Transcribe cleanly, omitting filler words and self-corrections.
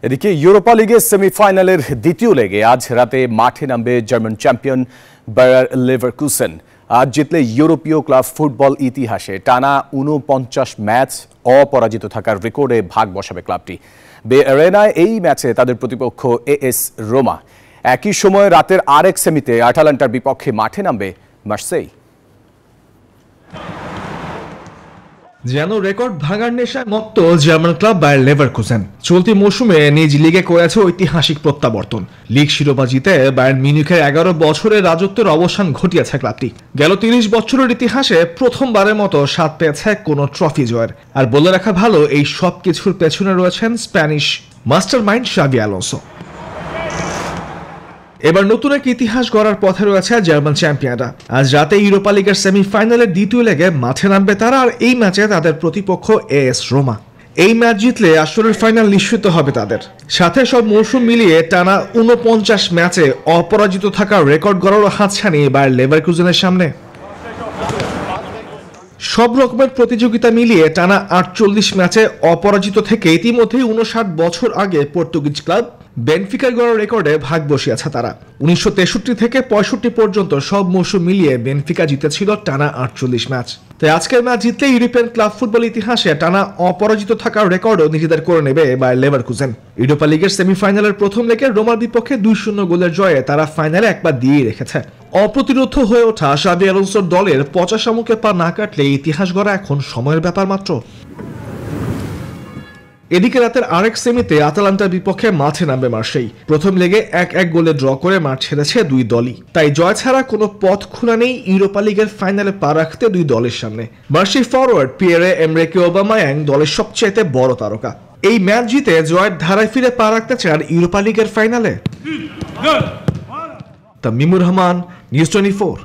এদিকে ইউরোপা লিগের সেমিফাইনালের দ্বিতীয় লেগে আজ রাতে মাঠে নামবে জার্মান চ্যাম্পিয়ন বায়ার লেভারকুসেন। আজ জিতলে ইউরোপীয় ক্লাব ফুটবল ইতিহাসে টানা ৪৯ ম্যাচ অপরাজিত থাকার রেকর্ডে ভাগ বসাবে ক্লাবটি। বে অ্যারেনায় এই ম্যাচে তাদের প্রতিপক্ষ এএস রোমা। একই সময় রাতের আরেক সেমিতে আটালান্টার বিপক্ষে মাঠে নামবে মার্সেই। যেন রেকর্ড ভাঙার নেশায় মত্ত জার্মান ক্লাব বায়ার লেভারকুসেন চলতি মৌসুমে নিজ লিগে করেছে ঐতিহাসিক প্রত্যাবর্তন। লিগ শিরোপা জিতে বায়ার্ন মিউনিখের ১১ বছরের রাজত্বের অবসান ঘটিয়েছে ক্লাবটি। গেল ৩০ বছরের ইতিহাসে প্রথমবারের মতো স্বাদ পেয়েছে কোনো ট্রফি জয়ের। আর বলে রাখা ভালো, এই সব কিছুর পেছনে রয়েছেন Spanish master mind Xavi Alonso. এবার নতুন এক ইতিহাস গড়ার পথে রয়েছে জার্মান চ্যাম্পিয়নরা। আজ রাতে ইউরোপা লিগের সেমিফাইনালের দ্বিতীয় লেগে মাঠে নামবে তারা, আর এই ম্যাচে তাদের প্রতিপক্ষ এএস রোমা। এই ম্যাচ জিতলে আসরের ফাইনাল নিশ্চিত হবে তাদের। সাথে সব মৌসুম মিলিয়ে টানা ৪৯ ম্যাচে অপরাজিত থাকার রেকর্ড গড়ারও হাতছানি বায়ার লেভারকুসেনের সামনে। সব রকমের প্রতিযোগিতা মিলিয়ে টানা ৪৮ ম্যাচে অপরাজিত থেকে ইতিমধ্যেই ৫৯ বছর আগে পর্তুগিজ ক্লাব বেনফিকার গড়ার রেকর্ডে ভাগ বসিয়েছে তারা। ১৯৬৩ থেকে ৬৫ পর্যন্ত সব মৌসুম মিলিয়ে বেনফিকা জিতেছিল টানা ৪৮ ম্যাচ। তাই আজকের ম্যাচ জিতলে ইউরোপিয়ান ক্লাব ফুটবল ইতিহাসে টানা অপরাজিত থাকার রেকর্ডও নিজেদের করে নেবে বায়ার লেভারকুসেন। ইউরোপা লিগের সেমিফাইনালের প্রথম লেগে রোমার বিপক্ষে ২-০ গোলের জয়ে তারা ফাইনালে একবার দিয়েই রেখেছে। অপ্রতিরোধ হয়ে ওঠা শাভি আলোনসোর দলের পচা শামুকে পা না কাটলে ইতিহাস গড়া এখন সময়ের ব্যাপার মাত্র। এদিকে রাতের আরেক সেমিতে আটালান্টার বিপক্ষে মাঠে নামবে মার্সেই। প্রথম লেগে ১-১ গোলে ড্র করে মাঠ ছেড়েছে দুই দলই। তাই জয় ছাড়া কোনো পথ খোলা নেই ইউরোপা লিগের ফাইনালে পা রাখতে দুই দলের সামনে। মার্সেই ফরওয়ার্ড পিয়েরে-এমরিকে অবামেয়াং দলের সবচেয়ে বড় তারকা। এই ম্যাচ জিতে জয়ের ধারায় ফিরে পা রাখতে চান ইউরোপা লিগের ফাইনালে। তামিমুর রহমান, নিউজ 24।